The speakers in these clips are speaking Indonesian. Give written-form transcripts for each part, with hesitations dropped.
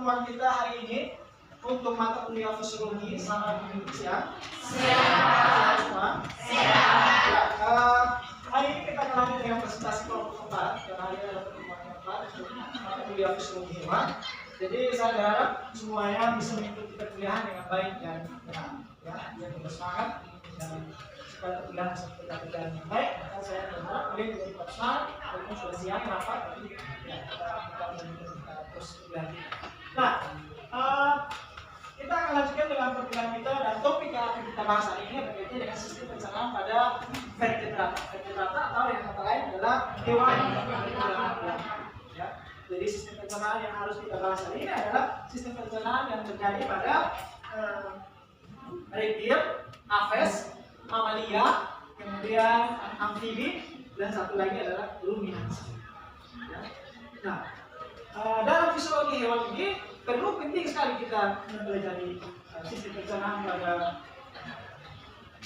pertemuan kita hari ini untuk mata kuliah fisiologi. Selamat siang. Siang. Semua. Siang. Ya, hari ini kita akan lanjut dengan presentasi kelompok 4 karena hari ini adalah pertemuan yang 4 untuk mata kuliah fisiologi hewan. Jadi saya berharap semuanya bisa mengikuti perkuliahan dengan baik dan benar. Ya, yang bersemangat dan supaya perkuliahan sampai perkuliahan yang baik. Maka saya berharap kalian juga tetap semangat. Walaupun sudah siang rapat, tapi ya kita terus perkuliahan kita. Nah, kita akan lanjutkan dengan perkuliahan kita dan topik yang akan kita bahas hari ini berkaitan dengan sistem pencernaan pada vertebrata. Vertebrata atau yang kata lain adalah hewan bertulang. Ya. Jadi sistem pencernaan yang harus kita bahas hari ini adalah sistem pencernaan yang terjadi pada reptil, aves, mamalia, kemudian amfibi, dan satu lagi adalah ruminansia. Ya. Nah, dalam fisiologi hewan ini perlu penting sekali kita mempelajari sistem pencernaan pada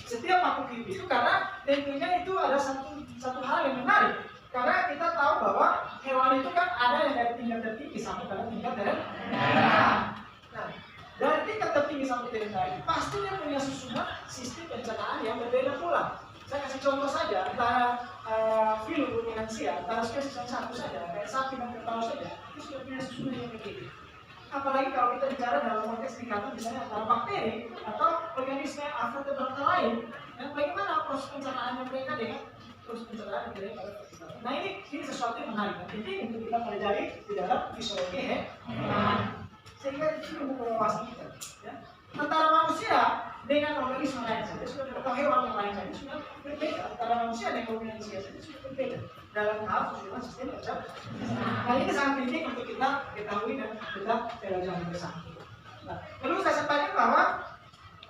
setiap makhluk hidup itu karena tentunya itu ada satu hal yang menarik. Karena kita tahu bahwa hewan itu kan ada yang dari tingkat tertinggi sampai pada tingkat terendah. Nah, dari tingkat tertinggi sampai terendah itu pasti dia punya susunan sistem pencernaan yang berbeda pula. Saya kasih contoh saja antara filum ruminansia, antara spesies yang satu saja, kayak sapi dan kerbau saja, itu sudah punya susunan yang berbeda. Apalagi kalau kita bicara dalam konteks tingkatan misalnya antara bakteri atau organisme vertebrata lain, dan bagaimana proses pencernaannya mereka dengan proses pencernaan dari pada vertebrata. Nah ini sesuatu yang menarik dan penting untuk kita pelajari di dalam fisiologi sehingga itu untuk wawasan kita. Ya. Antara manusia dengan organisme lain saja sudah atau hewan yang lain saja sudah berbeda. Antara manusia dengan ruminansia saja sudah berbeda dalam hal susunan sistem pencernaan. Nah ini sangat penting untuk kita ketahui dan kita pelajari bersama. Nah, perlu saya sampaikan bahwa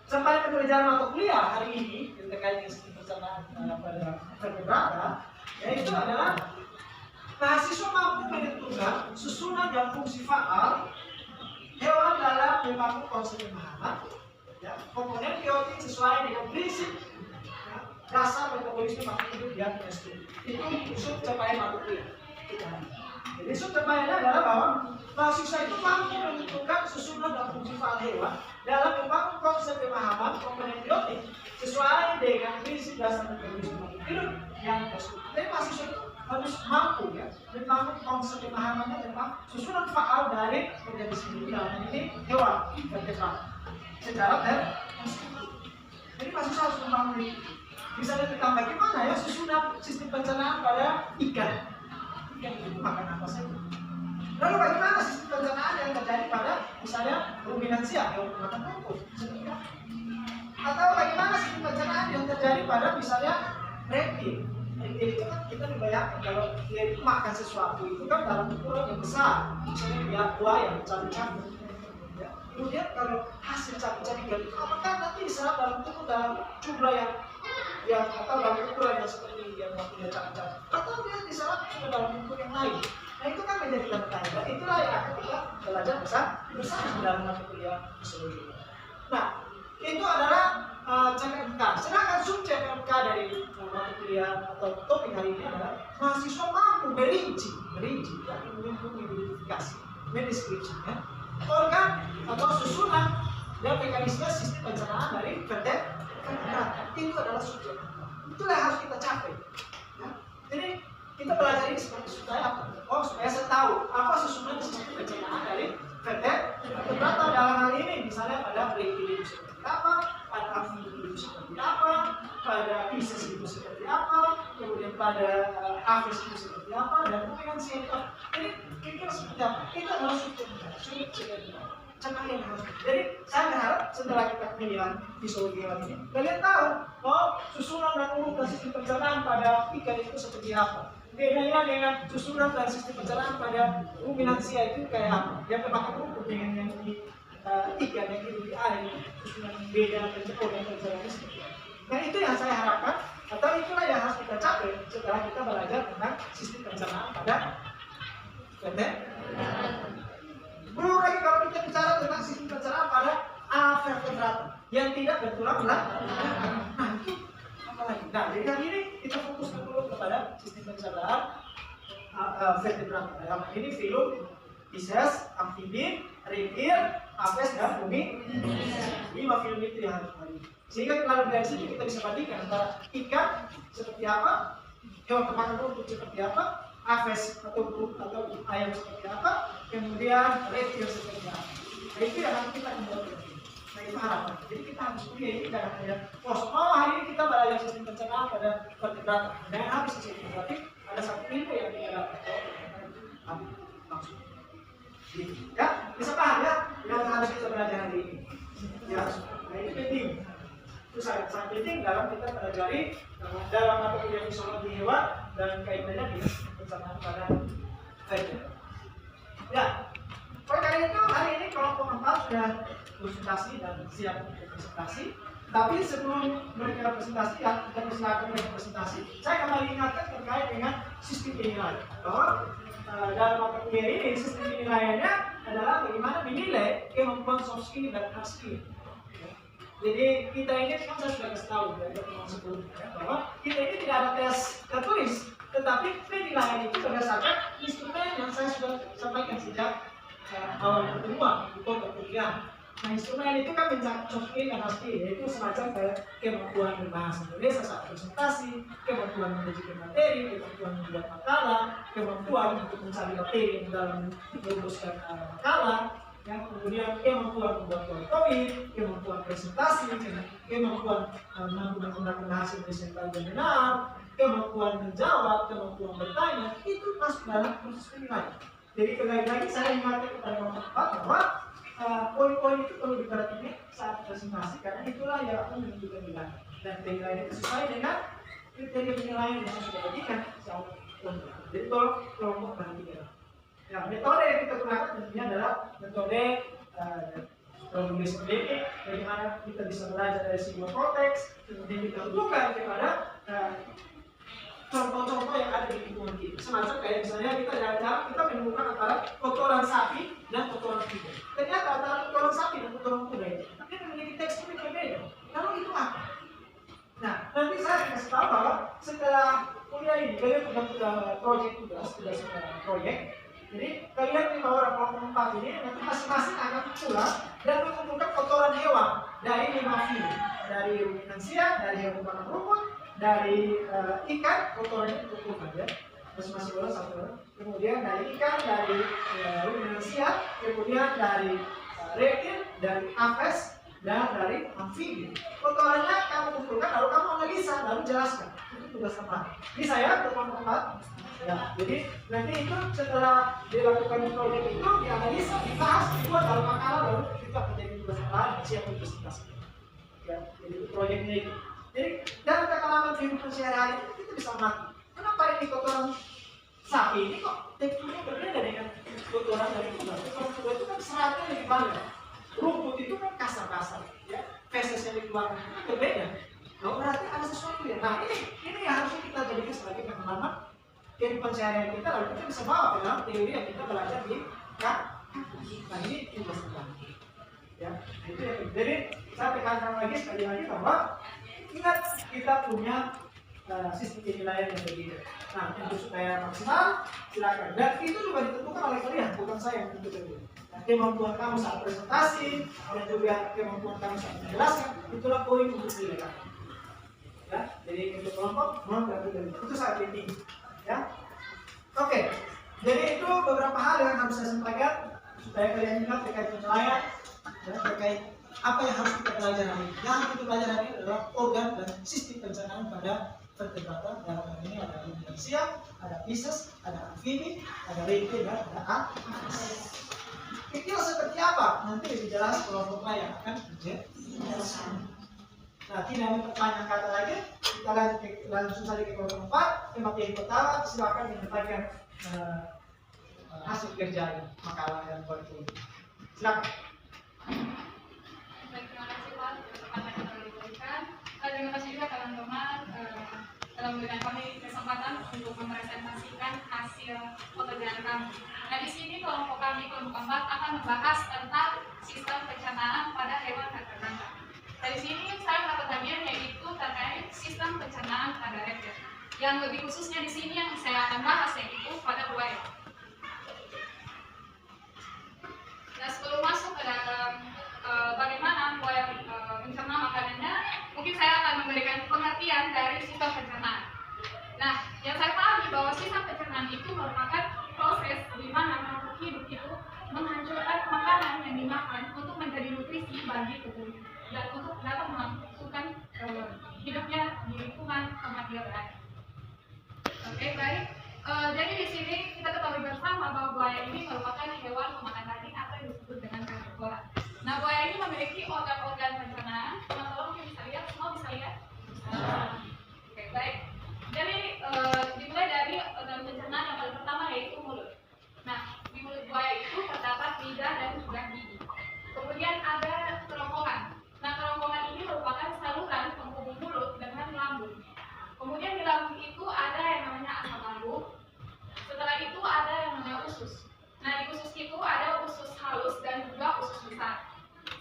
sampai pembelajaran mata kuliah hari ini yang terkait dengan sistem pencernaan pada vertebrata, yaitu adalah mahasiswa mampu menentukan susunan dan fungsi faal hewan dalam membangun konsep pemahaman, ya, komponen biotik sesuai dengan prinsip ya, dasar metabolisme makhluk hidup yang terstruktur. Itu sub capaian makhluk hidup kita. Jadi sub capaiannya adalah bahwa mahasiswa itu mampu menentukan susunan dan fungsi faal hewan dalam membangun konsep pemahaman komponen biotik sesuai dengan prinsip dasar metabolisme makhluk hidup yang terstruktur. Jadi mahasiswa itu harus mampu ya membangun konsep pemahamannya tentang susunan faal dari organisme hidup dalam ini hewan vertebrata secara terstruktur. Jadi mahasiswa harus membangun itu. Misalnya tentang bagaimana ya susunan sistem pencernaan pada ikan. Ikan itu makan apa saja. Lalu bagaimana sistem pencernaan yang terjadi pada misalnya ruminansia hewan makan rumput. Atau bagaimana sistem pencernaan yang terjadi pada misalnya reptil. Reptil itu kan kita dibayangkan kalau dia itu makan sesuatu itu kan dalam ukuran yang besar. Misalnya dia buaya, cabut-cabut. Ya. Kemudian kalau hasil cabut-cabut itu apakah nanti diserap dalam tubuh dalam jumlah yang atau dalam ukuran yang seperti yang waktu dia cabut-cabut, atau dia diserap sudah dalam ukuran yang lain. Nah itu kan menjadi tanda tanya. Dan itulah yang akan kita belajar bersama dalam mata kuliah fisiologi. Nah itu adalah CPMK. Sedangkan sub CPMK dari mata kuliah atau topik hari ini adalah mahasiswa mampu merinci dan mengidentifikasi, mendeskripsikan organ atau susunan dan mekanisme sistem pencernaan dari vertebrata. Itu adalah sub CPMK. Itulah yang harus kita capai. Ya. Jadi kita belajar ini supaya apa? Oh supaya saya tahu apa susunan sistem pencernaan dari vertebrata dalam hal ini misalnya pada reptil itu seperti apa, pada amfibi itu seperti apa, pada pisces itu seperti apa, kemudian pada aves itu seperti apa, dan ruminansia itu. Jadi kira-kira seperti apa? Itu adalah sulit cakap yang harus. Jadi saya berharap setelah kita kuliah fisiologi hewan ini, kalian tahu oh susunan dan urutan sistem pencernaan pada ikan itu seperti apa. Bedanya dengan susunan dan sistem pencernaan pada ruminansia itu kayak apa? Yang termakan rumput dengan yang di ikan yang hidup di air itu susunan beda pencernaan seperti apa. Nah itu yang saya harapkan atau itulah yang harus kita capai setelah kita belajar tentang sistem pencernaan pada vertebrata. Belum lagi kalau kita bicara tentang sistem pencernaan pada vertebrata yang tidak bertulang belakang. Nah itu apa lagi? Nah jadi kali ini kita fokuskan dulu kepada sistem pencernaan vertebrata. Dalam ini filum Pisces, amfibi, reptil, apes, dan bumi. 5 film itu yang harus dibagi. Sehingga kalau dari sini kita bisa bandingkan antara ikan seperti apa, hewan termakan rumput seperti apa, apes atau ayam seperti apa, kemudian reptil seperti apa. Nah itu yang harus kita kembali. Nah itu harapan. Jadi kita harus kuliah ini jangan hanya hari ini kita belajar sistem pencernaan pada vertebrata. Dengan habis sistem berarti ada satu ilmu yang kita dapat. Langsung. Ya, bisa paham ya? Yang harus kita belajar hari ini. Ya, nah itu penting. Itu sangat penting dalam kita pelajari dalam mata kuliah fisiologi hewan dan kaitannya dengan pencernaan pada vertebrata. Ya, oleh karena itu hari ini kelompok 4 sudah presentasi dan siap untuk presentasi. Tapi sebelum mereka presentasi, ya, kita persilakan mereka presentasi. Saya kembali ingatkan terkait dengan sistem penilaian. Bahwa dalam mata kuliah ini sistem penilaiannya adalah bagaimana menilai kemampuan soft skill dan hard skill. Jadi kita ini kan saya sudah kasih tahu dari pertemuan sebelumnya bahwa kita ini tidak ada tes tertulis, tetapi penilaian itu berdasarkan instrumen yang saya sudah sampaikan sejak awal pertemuan di pokok kuliah. Nah instrumen itu kan mencakup soft skill dan hard skill, yaitu semacam kayak kemampuan berbahasa Indonesia saat presentasi, kemampuan menyajikan materi, kemampuan membuat makalah, kemampuan untuk mencari materi yang dalam merumuskan makalah, yang kemudian kemampuan membuat PowerPoint, kemampuan presentasi, kemampuan mampu menggunakan bahasa Indonesia yang baik dan benar, kemampuan menjawab, kemampuan bertanya, itu masuk dalam proses penilaian. Jadi lagi saya ingatkan kepada kelompok 4 bahwa poin-poin itu perlu diperhatikan saat presentasi karena itulah yang akan menentukan nilai dan penilaian itu sesuai dengan kriteria penilaian yang sudah diberikan saat kelompok. Jadi tolong kelompok perhatikan. Nah, metode yang kita gunakan tentunya adalah metode kronologis pendidik, bagaimana kita bisa belajar dari sebuah konteks, kemudian kita hubungkan kepada contoh-contoh yang ada di lingkungan kita. Semacam kayak misalnya kita jalan-jalan, kita menemukan antara kotoran sapi dan kotoran kuda. Ternyata antara kotoran sapi dan kotoran kuda itu memiliki tekstur yang berbeda. Lalu itu apa? Nah, nanti saya kasih tahu bahwa setelah kuliah ini, kalian sudah proyek proyek. Jadi kalian 5 orang kelompok 4 ini nanti masing-masing akan pulang dan mengumpulkan kotoran hewan dari 5 film, dari ruminansia, dari hewan makan rumput, dari ikan, kotorannya dikumpulkan ya, masing-masing orang satu orang. Kemudian dari ikan, dari ruminansia, kemudian dari reptil, dari apes, dan dari amfibi. Kotorannya kamu kumpulkan, lalu kamu analisa, lalu jelaskan. Itu tugas teman. Ini saya kelompok 4. Ya, jadi nanti itu setelah dilakukan proyek itu dianalisa, dibahas, dibuat dalam makalah, lalu kita menjadi tugas teman, siap untuk presentasi. Ya, jadi itu proyeknya itu. Jadi dalam pengalaman kehidupan sehari-hari kita bisa mengerti kenapa ini kotoran sapi ini kok teksturnya berbeda dengan kotoran dari kuda. Kotoran kuda itu kan seratnya lebih banyak, rumput itu kan kasar-kasar, ya, feses yang dikeluarkan itu berbeda. Nah, berarti ada sesuatu ya. Nah ini yang harus kita jadikan sebagai pengalaman kehidupan sehari-hari kita, lalu kita bisa bawa ke dalam teori yang kita belajar di kampus. Nah ini tugas kita. Ya, itu ya. Jadi saya tekankan lagi sekali lagi bahwa ingat kita punya sistem penilaian yang berbeda. Nah, untuk supaya maksimal, silakan. Dan itu juga ditentukan oleh kalian, bukan saya yang menentukan. Nah, kemampuan kamu saat presentasi dan juga kemampuan kamu saat menjelaskan, itulah poin untuk nilai kamu. Ya, jadi untuk kelompok, mohon perhatikan itu sangat penting. Ya, oke. Jadi itu beberapa hal yang harus saya sampaikan supaya kalian ingat terkait penilaian, ya, terkait apa yang harus kita pelajari hari ini. Yang harus kita pelajari hari ini adalah organ dan sistem pencernaan pada vertebrata. Dalam hal ini ada ruminansia, ada Pisces, ada amfibi, ada reptil, dan ada apes. Kecil seperti apa? Nanti lebih jelas kelompok lain akan menjelaskan. Nah, tidak memperpanjang kata lagi, kita langsung saja ke kelompok 4. Materi pertama, silakan menyampaikan hasil kerja makalah dan PowerPoint. Silakan. Terima kasih Pak atas kesempatan yang telah diberikan. Terima kasih juga teman-teman telah memberikan kami kesempatan untuk mempresentasikan hasil pekerjaan kami. Nah di sini kelompok kami kelompok 4 akan membahas tentang sistem pencernaan pada hewan vertebrata. Dari sini saya mendapat bagian yaitu terkait sistem pencernaan pada reptil. Yang lebih khususnya di sini yang saya akan bahas yaitu pada buaya. dimakan untuk menjadi nutrisi bagi tubuh dan untuk dapat melakukan hidupnya di lingkungan tempat dia berada. Oke, baik. Jadi di sini kita ketahui bersama bahwa buaya ini merupakan hewan pemakan daging atau yang disebut dengan karnivora. Nah, buaya ini memiliki organ-organ pencernaan. Teman-teman mungkin bisa lihat, semua bisa lihat. Oke, baik. Jadi dimulai dari organ pencernaan yang paling pertama yaitu mulut. Nah, di mulut buaya itu terdapat lidah dan juga gigi. Kemudian ada kerongkongan. Nah, kerongkongan ini merupakan saluran penghubung mulut dengan lambung. Kemudian di lambung itu ada yang namanya asam lambung. Setelah itu ada yang namanya usus. Nah, di usus itu ada usus halus dan juga usus besar.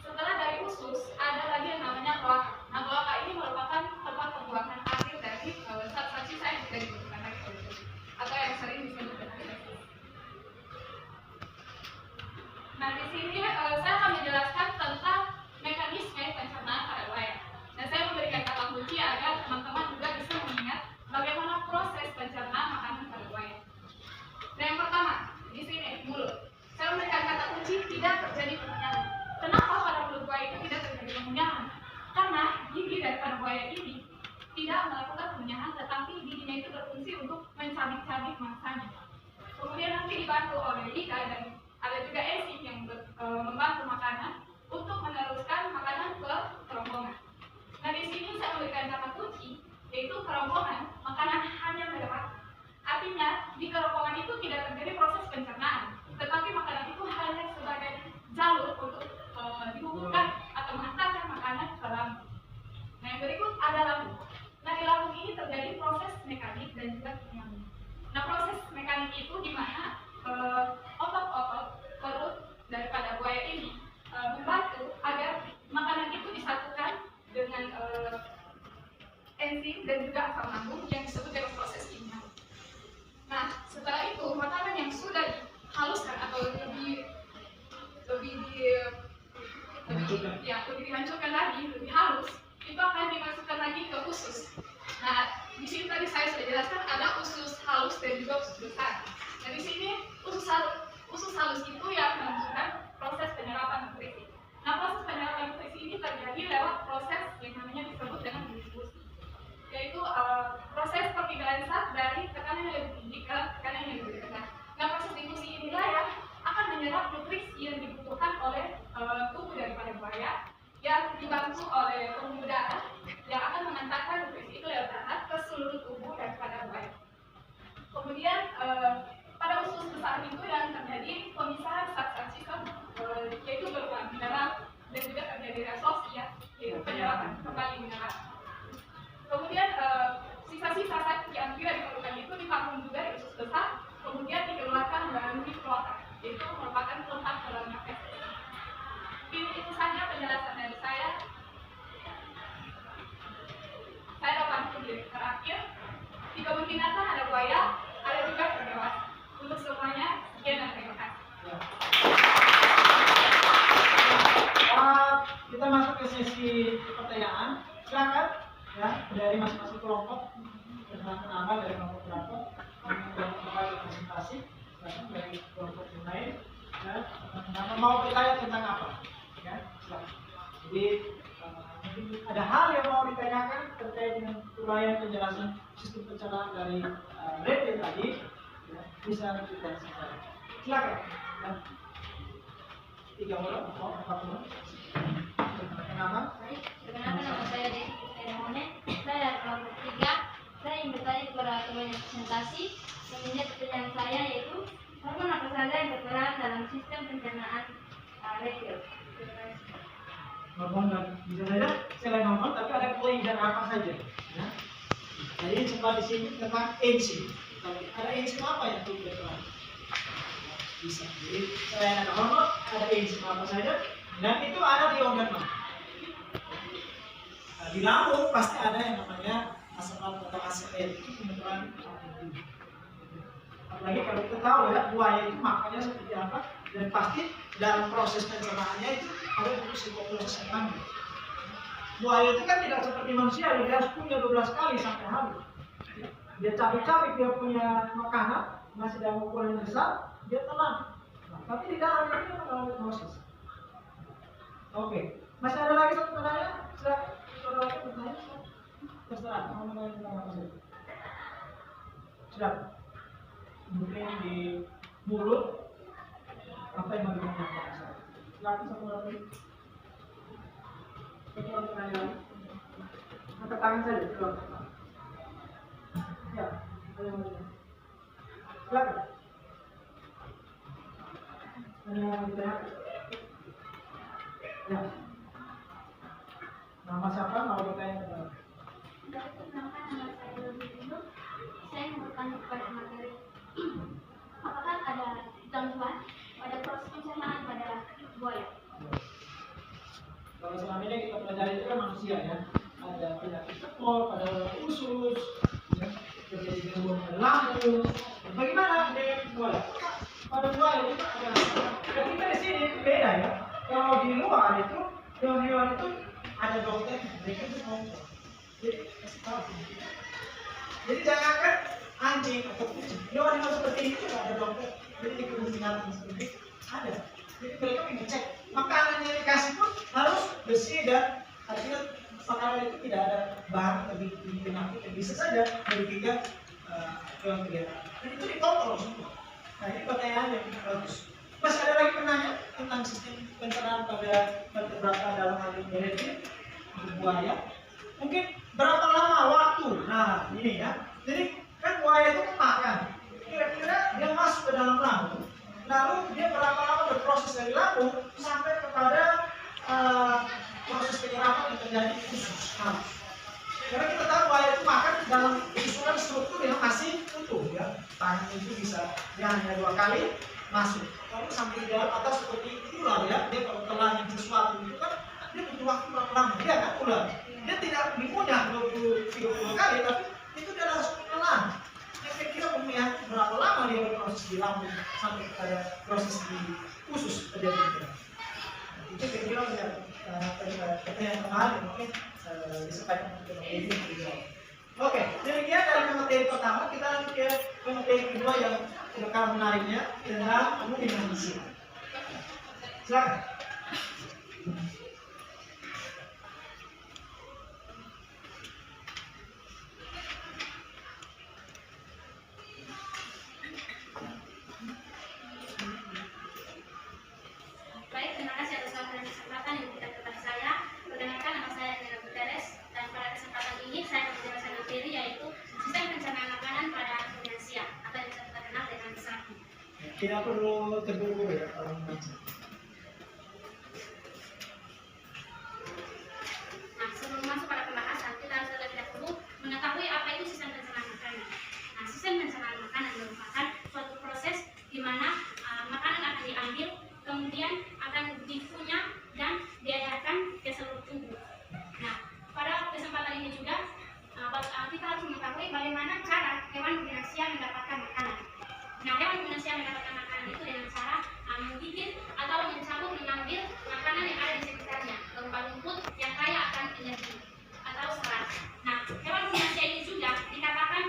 Setelah dari usus ada lagi yang namanya kloaka. Nah, kloaka ini merupakan tempat pembuangan akhir dari zat-zat sisa yang tidak dibutuhkan lagi oleh tubuh atau yang sering disebut dengan feces. Nah, di sini saya akan menjelaskan tentang mekanisme pencernaan pada buaya. Dan saya memberikan kata kunci agar teman-teman juga bisa mengingat bagaimana proses pencernaan makanan pada buaya. Nah, yang pertama, di sini mulut. Saya memberikan kata kunci tidak terjadi kemunyahan. Kenapa pada mulut buaya itu tidak terjadi kemunyahan? Karena gigi daripada buaya ini tidak melakukan kemunyahan, tetapi giginya itu berfungsi untuk mencabik-cabik mangsanya. Kemudian nanti dibantu oleh lidah dan ada juga enzim yang membantu makanan untuk meneruskan makanan ke kerongkongan. Nah, di sini saya memberikan kata kunci yaitu kerongkongan makanan hanya melewat. Artinya di kerongkongan itu tidak terjadi proses pencernaan, tetapi makanan itu hanya sebagai jalur untuk dihubungkan atau mengantarkan makanan ke lambung. Nah, yang berikut ada lambung. Nah, di lambung ini terjadi proses mekanik dan juga kimia. Nah, proses mekanik itu di mana otot-otot perut daripada buaya ini membantu agar makanan itu disatukan dengan enzim dan juga asam lambung yang disebut dengan proses kimia. Nah, setelah itu makanan yang sudah dihaluskan atau lebih dihancurkan lagi, lebih halus, itu akan dimasukkan lagi ke usus. Nah, di sini tadi saya sudah jelaskan ada usus halus dan juga usus besar. Nah, di sini usus halus itu yang menunjukkan proses penyerapan nutrisi. Nah, proses penyerapan nutrisi ini terjadi lewat proses yang namanya disebut dengan distribusi, yaitu proses perpindahan zat dari tekanan yang lebih tinggi ke tekanan yang lebih rendah. Nah, proses difusi inilah yang akan menyerap nutrisi yang dibutuhkan oleh tubuh daripada buaya, yang dibantu oleh pembuluh darah yang akan mengantarkan nutrisi itu lewat darah ke seluruh tubuh daripada buaya. Kemudian pada usus besar itu yang terjadi pemisahan zat-zat sisa, yaitu berupa mineral dan juga terjadi resorpsi, yaitu penyerapan kembali mineral. Kemudian sisa-sisa zat yang tidak diperlukan itu ditampung juga di usus besar, kemudian dikeluarkan melalui kloaka, yaitu merupakan tempat keluarnya feces. Itu saja penjelasan dari saya. Saya dapat di terakhir. Di kebun binatang ada buaya, ada juga berdewasa. Untuk semuanya, sekian dan terima kasih. Kita masuk ke sesi pertanyaan. Silakan ya dari masing-masing kelompok, teman-teman dari kelompok berapa yang membuat presentasi, dari kelompok yang lain. Ya, teman-teman mau bertanya tentang apa? Ya, silakan. Jadi ada hal yang mau ditanyakan terkait dengan uraian penjelasan sistem pencernaan dari Red tadi, ya, bisa kita sampaikan. Silakan. Ya. 3 orang, 4 orang. Nama? Perkenalkan, nama saya Desi Kusnaini. Saya dari kelompok 3. Saya ingin bertanya kepada teman yang presentasi mengenai pertanyaan saya, yaitu hormon apa saja yang berperan dalam sistem pencernaan reptil. Hormon dan bisa saja selain hormon, tapi ada kelainan apa saja. Ya. Jadi sempat di sini tentang enzim. Ada enzim apa yang turut berperan? Bisa. Jadi selain ada hormon, ada enzim apa saja, dan itu ada di organ mana? Nah, di lambung pasti ada yang namanya asam lambung atau ACL, itu pembentukan lambung. Apalagi kalau kita tahu ya buaya itu makannya seperti apa, dan pasti dalam proses pencernaannya itu ada psikoproses yang panjang. Buaya itu kan tidak seperti manusia, dia harus punya 12 kali sampai habis. Dia cabik-cabik, dia punya makanan masih dalam ukuran yang besar, dia tenang. Nah, tapi di dalamnya dia mengalami proses. Oke. Masih ada lagi satu pertanyaan? Sudah lagi pertanyaan? Terserah, mau menanya tentang apa saja. Sudah. Mungkin di mulut apa yang mau ditanyakan? Silakan satu lagi. Satu lagi pertanyaan. Angkat tangan saja, coba. Ya, ada yang mau ditanyakan. Silakan. Ada yang mau ditanyakan? Ya. Nama siapa? Mau bertanya kepada? Perkenalkan, nama saya Loli Rindu. Saya mau bertanya kepada materi. Apakah ada gangguan pada proses pencernaan pada buaya? Kalau selama ini kita pelajari itu kan manusia ya, ada penyakit kepol, pada usus, ya, terjadi gangguan pada lambung. Bagaimana dengan buaya? Pada buaya itu ada. Kita di sini beda ya. Kalau di luar itu hewan-hewan itu ada dokter, mereka itu ngomong. Jadi jangankan anjing atau kucing, hewan-hewan seperti ini juga ada dokter. Jadi di kebun binatang seperti itu ada. Jadi mereka mengecek makanan yang dikasih pun harus bersih dan artinya makanan itu tidak ada bahan lebih penyakit yang bisa saja merugikan hewan peliharaan. Dan itu dikontrol semua. Nah ini pertanyaan yang bagus. Masih ada lagi penanya tentang sistem pencernaan pada vertebrata dalam hal ini delfin, buaya. Mungkin berapa lama waktu? Nah ini ya. Jadi kan buaya itu makan. Kira-kira dia masuk ke dalam lambung. Lalu dia berapa lama berproses dari lambung sampai kepada proses penyerapan yang terjadi di usus. Nah, karena kita tahu buaya itu makan dalam susunan struktur yang masih utuh ya. Tangan itu bisa dia hanya 2 kali masuk. Kalau sampai di dalam atas seperti ular ya, dia kalau telan sesuatu itu kan dia butuh waktu berapa lama? Dia kan ular. Dia tidak dikunyah 20-30 kali, tapi itu dia langsung menelan. Saya kira ya, berapa lama dia berproses di lambung sampai pada proses di usus terjadi. Itu kira-kira pertanyaan kemarin mungkin disampaikan untuk ini. Oke, demikian dari materi pertama, kita lanjut ke materi kedua yang tidak kalah menariknya tentang ruminansi. Silakan. Baik, terima kasih atas waktu dan kesempatan yang diberikan kepada saya. Perkenalkan, nama saya Nina Guterres, dan pada kesempatan ini saya menjelaskan materi yaitu sistem pencernaan makanan pada ruminansia atau yang bisa kita kenal dengan sapi. Tidak perlu terburu-buru ya kalau membaca. Nah, sebelum masuk pada pembahasan, kita harus terlebih dahulu mengetahui apa itu sistem pencernaan makanan. Nah, sistem pencernaan makanan merupakan suatu proses di mana makanan akan diambil, kemudian akan dikunyah dan diedarkan ke seluruh tubuh. Nah, pada kesempatan ini juga kita harus mengetahui bagaimana cara hewan ruminansia mendapatkan makanan. Nah, hewan ruminansia mendapatkan makanan itu dengan cara menggigit atau mengambil makanan yang ada di sekitarnya, berupa rumput yang kaya akan energi atau serat. Nah, hewan ruminansia ini juga dikatakan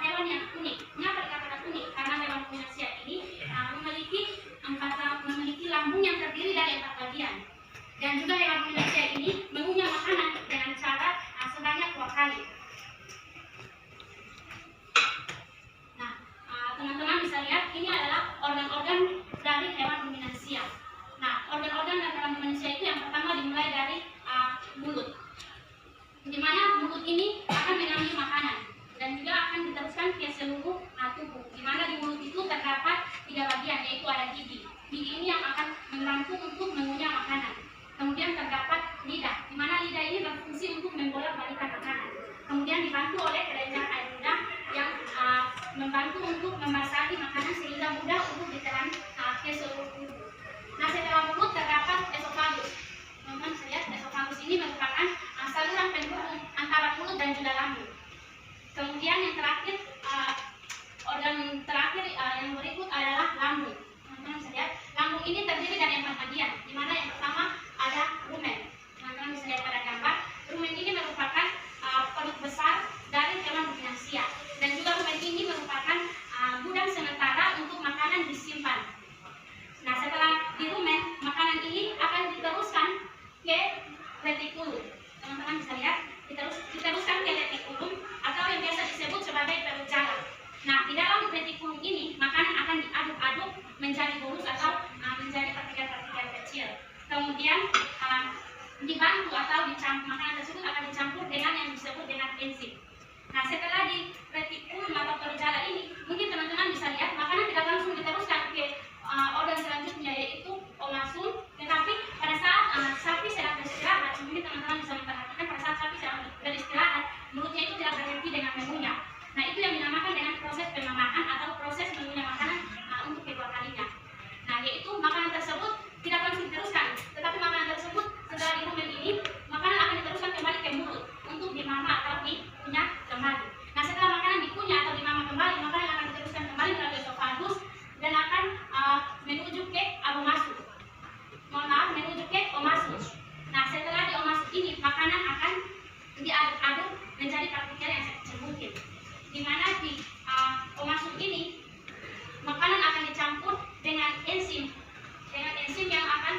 hewan yang unik. Mengapa dikatakan unik? Karena hewan ruminansia ini memiliki lambung yang terdiri dari 4 bagian. Dan juga hewan ruminansia ini mengunyah makanan dengan cara sebanyak 2 kali. Nah, teman-teman bisa lihat ini adalah organ-organ dari hewan ruminansia. Nah, organ-organ dari hewan ruminansia itu yang pertama dimulai dari mulut, di mana mulut ini akan mengambil makanan dan juga akan diteruskan ke seluruh tubuh, di mana di mulut itu terdapat 3 bagian, yaitu ada gigi. Gigi ini yang akan membantu untuk mengunyah makanan. Kemudian terdapat lidah, di mana lidah ini berfungsi untuk membolak-balikan makanan. Kemudian dibantu oleh kelenjar air lidah yang membantu untuk membasahi makanan sehingga mudah untuk ditelan ke seluruh tubuh. Nah, setelah mulut terdapat esofagus. Teman-teman bisa lihat esofagus ini merupakan saluran penghubung antara mulut dan juga lambung. Kemudian yang terakhir, organ terakhir yang berikut adalah lambung. Teman-teman bisa lihat, lambung ini terdiri dari 4 bagian, di mana yang pertama ada rumen. Teman-teman bisa lihat pada gambar, rumen ini merupakan perut besar dari hewan ruminansia, dan juga rumen ini merupakan gudang sementara untuk makanan disimpan. Nah, setelah di rumen, makanan ini akan diteruskan menjadi boros atau menjadi partikel-partikel kecil. Kemudian dibantu atau makanan tersebut akan dicampur dengan yang disebut dengan enzim. Nah, setelah di retikulum atau perjala ini, mungkin teman-teman bisa lihat makanan tidak langsung diteruskan ke organ selanjutnya, yaitu omasum. Tetapi pada saat sapi sedang beristirahat, mungkin teman-teman bisa memperhatikan pada saat sapi sedang beristirahat, mulutnya itu tidak berhenti dengan mengunyah. Nah, itu yang dinamakan dengan proses pemamahan atau proses mengunyah makanan untuk kedua kalinya. Nah, yaitu makanan tersebut tidak langsung diteruskan, tetapi makanan tersebut setelah di rumen ini, makanan akan diteruskan kembali ke mulut untuk dimama atau dikunyah kembali. Nah, setelah makanan dikunyah atau dimama kembali, makanan akan diteruskan kembali melalui esofagus dan akan menuju ke abomasum. Menuju ke omasum. Nah, setelah di omasum ini, makanan akan diaduk-aduk menjadi partikel yang sekecil mungkin. Di mana di omasum ini, makanan akan dicampur dengan enzim yang akan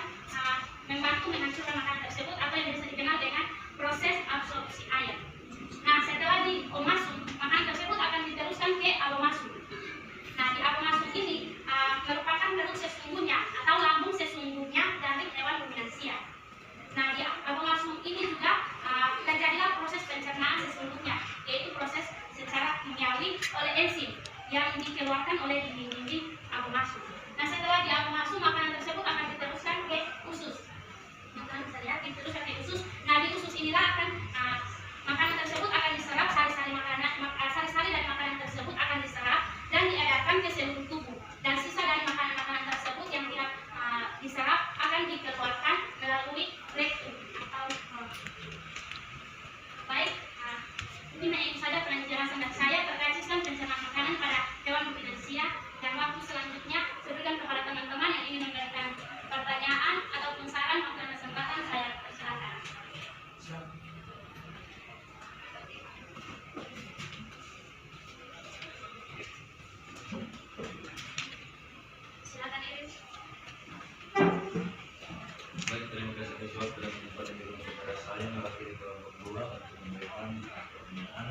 membantu menghancurkan makanan tersebut atau yang bisa dikenal dengan proses absorpsi air. Nah, setelah di omasum, makanan tersebut akan diteruskan ke abomasum. Nah, di abomasum ini merupakan perut sesungguhnya atau lambung sesungguhnya dari hewan ruminansia. Nah, di abomasum ini juga terjadilah proses pencernaan sesungguhnya, yaitu proses secara kimiawi oleh enzim yang dikeluarkan oleh dinding-dinding abomasum. Nah, setelah di abomasum, makanan tersebut akan diteruskan ke usus. Teman-teman bisa lihat, diteruskan ke usus. Nah, di usus inilah akan makanan tersebut akan diserap, sari-sari dari makanan tersebut akan diserap dan diedarkan ke seluruh tubuh. Dan sisa dari makanan-makanan tersebut yang tidak diserap akan dikeluarkan melalui rektum atau baik. Ini itu saja penjelasan dari saya terkait sistem pencernaan makanan pada hewan ruminansia. Dan waktu selanjutnya saya berikan kepada teman-teman yang ingin memberikan pertanyaan ataupun saran maupun kesempatan, saya persilakan. Silakan Iris. Baik, terima kasih atas waktu dan kesempatan yang diberikan kepada saya mewakili kelompok 2 untuk memberikan pertanyaan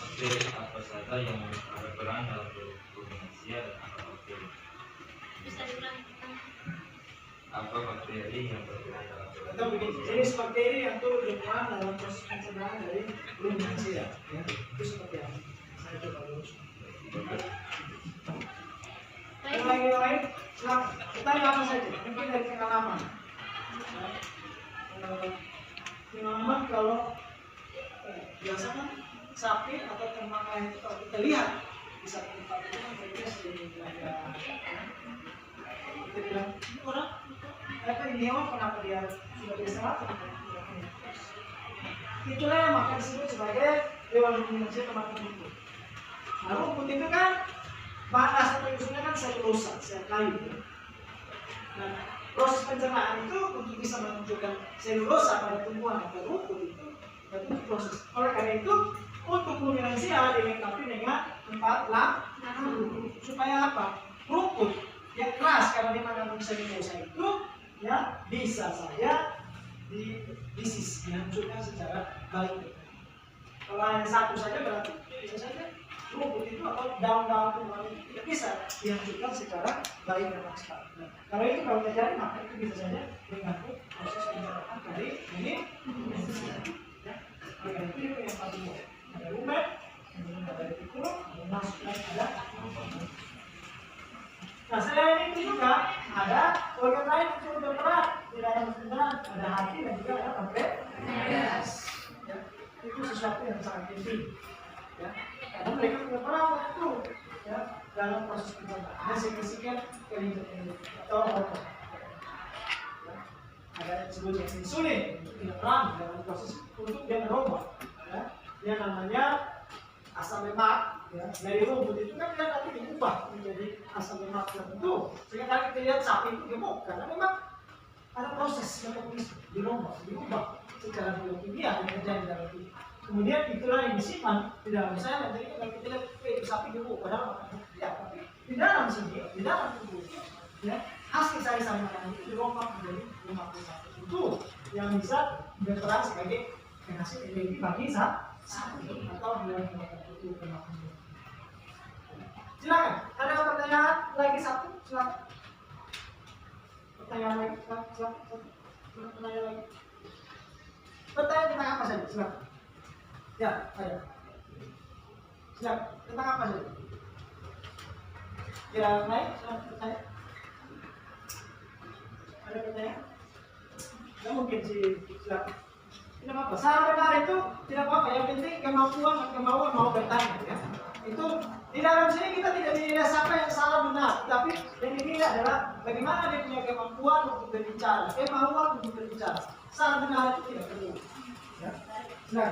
bakteri apa saja yang berperan dalam ruminansia dan apa bakteri. Bisa diulangi. Apa bakteri yang berperan dalam Atau begini, jenis bakteri yang turut berperan dalam proses pencernaan dari ruminansia, ya, itu seperti apa? Saya coba luruskan. Yang lain, silakan. Tanya apa saja, mungkin dari pengalaman. Pengalaman kalau biasa kan sapi atau ternak lain itu kalau kita lihat di satu tempat itu kan mereka sering belajar. Kita bilang, ini orang, ini hewan kenapa dia sudah biasa atau tidak? Itulah yang maka disebut sebagai hewan ruminansia atau makan rumput. Nah, rumput itu kan bahan dasar penyusunnya kan selulosa, sel kayu. Nah, proses pencernaan itu untuk bisa memunculkan selulosa pada tumbuhan atau rumput itu proses. Oleh karena itu, untuk ruminansia dilengkapi dengan tempat lahan supaya apa? Rumput yang keras karena dia mengandung selulosa itu ya bisa saja dihancurkan secara baik. Kalau hanya satu saja berarti bisa saja rumput itu atau daun-daun tumbuhan itu tidak bisa dihancurkan secara baik dan maksimal. Nah, kalau terjadi maka itu bisa saja mengganggu proses pencernaan dari ini. Ya, karena itu yang paling ada rumen, kemudian ada retikulum, ada masuk dan ada. Nah, selain itu juga ada organ lain yang turut berperan di dalam pencernaan, ada hati dan juga ada pankreas. Ya, itu sesuatu yang sangat penting. Ya, karena mereka berperan waktu ya dalam proses pencernaan. Ada sekian kelinci atau hormon. Ya, ada disebut insulin untuk berperan dalam proses untuk dia merubah. Ya, yang namanya asam lemak. Ya, dari rumput itu kan dia nanti diubah menjadi asam lemak tertentu. Sehingga tadi kita lihat sapi itu gemuk karena memang ada proses metabolisme diubah secara biokimia yang terjadi dalam tubuh. Kemudian itulah yang disimpan di dalam sel. Jadi kalau kita lihat itu sapi gemuk padahal ya, tapi di dalam sini, di dalam tubuh itu, ya hasil sari-sari makanan itu dirobak menjadi lemak-lemak tertentu yang bisa berperan sebagai penghasil energi bagi sapi atau hewan tertentu. Silakan. Ada pertanyaan lagi satu? Silakan. Pertanyaan lagi? Silakan. Pertanyaan lagi. Pertanyaan tentang apa saja? Silakan. Ya, ada. Silakan. Tentang apa saja? Ya, naik. Silakan bertanya. Ada pertanyaan? Tidak mungkin sih. Silakan. Tidak apa-apa. Salah benar itu tidak apa-apa. Yang penting kemauan mau bertanya. Ya. Itu di dalam sini kita tidak dinilai siapa yang salah benar, tapi yang dinilai adalah bagaimana dia punya kemampuan untuk berbicara, kemauan untuk berbicara. Salah benar itu tidak perlu. Ya. Nah,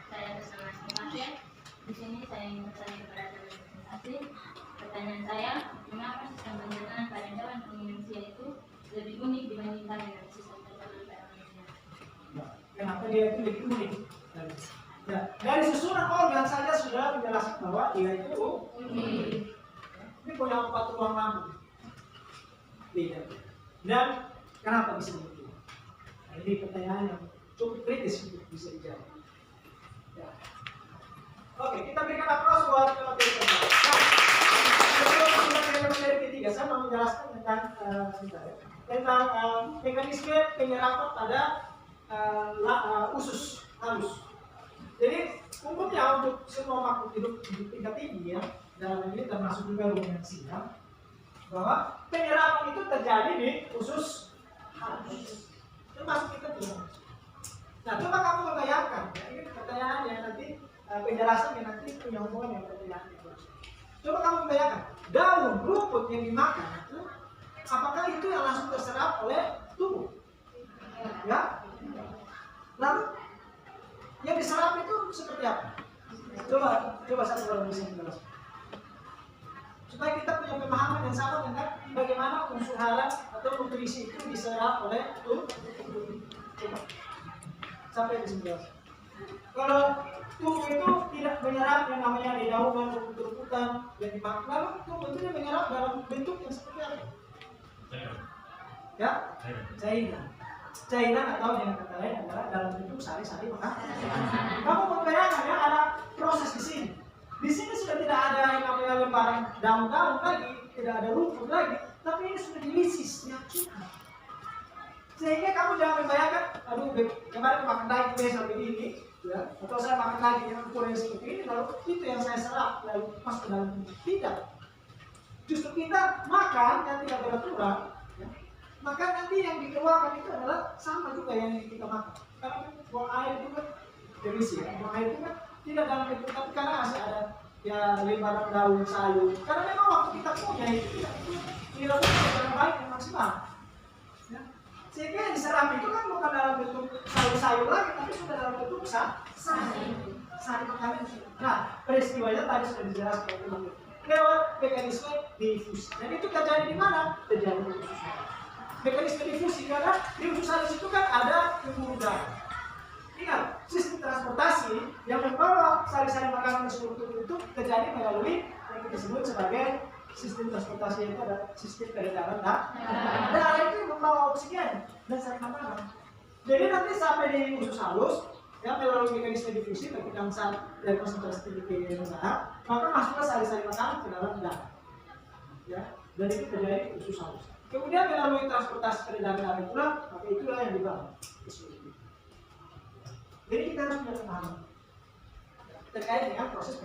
Saya bersama Sebastian. Di sini saya ingin bertanya kepada teman asing. Pertanyaan saya, mengapa sistem pencernaan pada hewan manusia itu lebih unik dibandingkan dengan sistem pencernaan pada manusia? kenapa dia itu lebih unik? Ya, dari susunan organ saja sudah menjelaskan bahwa dia itu unik. Ini punya 4 ruang lambung. Beda. Dan kenapa bisa begitu? Nah, ini pertanyaan yang cukup kritis untuk bisa dijawab. Ya. Oke, kita berikan aplaus buat materi pertama. Nah, sebelum kita ke materi ketiga, saya mau menjelaskan tentang tentang mekanisme penyerapan pada usus halus. Jadi umumnya untuk semua makhluk hidup di tingkat tinggi ya, dalam ini termasuk juga ruminansia, bahwa penyerapan itu terjadi di usus halus, termasuk kita juga. Nah, coba kamu membayangkan, ya, ini pertanyaan yang nanti penjelasan yang nanti punya hubungan yang pertanyaan itu. Coba kamu membayangkan, daun rumput yang dimakan itu, apakah itu yang langsung terserap oleh tubuh? Ya, lalu yang diserap itu seperti apa? Coba satu orang bisa menjelaskan. Supaya kita punya pemahaman yang sama tentang bagaimana unsur hara atau nutrisi itu diserap oleh tubuh. Coba. Sampai bisa menjelaskan. Kalau tubuh itu tidak menyerap yang namanya dedaunan, rumput-rumputan yang dimakan, lalu tubuh itu dia menyerap dalam bentuk yang seperti apa? Ya, cairan atau dengan kata lain adalah dalam bentuk sari-sari makanan. Kamu membayangkan ya, ada proses di sini. Di sini sudah tidak ada yang namanya lembaran daun-daun lagi, tidak ada rumput lagi, tapi ini sudah dilisis, dihancurkan. Sehingga kamu jangan membayangkan, aduh kemarin makan daging besar begini, ya, atau saya makan daging yang ukuran seperti ini, lalu itu yang saya serap, lalu masuk ke dalam tubuh. Tidak. Justru kita makan yang tidak beraturan, maka nanti yang dikeluarkan itu adalah sama juga yang kita makan. Karena buang air itu kan berisi, ya. Buang air itu kan tidak dalam bentuk, tapi karena masih ada ya lembaran daun sayur. Karena memang waktu kita punya itu tidak secara baik dan maksimal. Ya. Sehingga yang diserap itu kan bukan dalam bentuk sayur-sayur lagi, tapi sudah dalam bentuk sari makanan. Nah, peristiwanya tadi sudah dijelaskan lewat mekanisme difusi. Dan itu terjadi di mana? Terjadi di usus halus. Mekanisme difusi karena di usus halus itu kan ada pembuluh darah. Ingat, sistem transportasi yang membawa sari-sari makanan ke seluruh tubuh itu terjadi melalui yang kita sebut sebagai sistem transportasi, itu ada sistem peredaran darah itu membawa oksigen dan sari makanan. Jadi nanti sampai di usus halus, ya melalui mekanisme difusi ketika dari konsentrasi tinggi ke rendah, maka masuklah sari-sari makanan ke dalam darah. Ya, dan itu terjadi di usus halus. Kemudian melalui transportasi peredaran darah itulah, maka itulah yang dibawa ke seluruh tubuh. Jadi kita harus punya pemahaman terkait dengan proses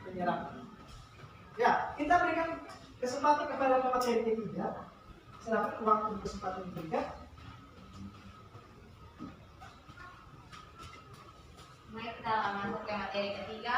penyerapan. Ya, kita berikan kesempatan kepada pemateri ketiga. Silakan waktu kesempatan ketiga. Mari kita masuk ke materi ketiga.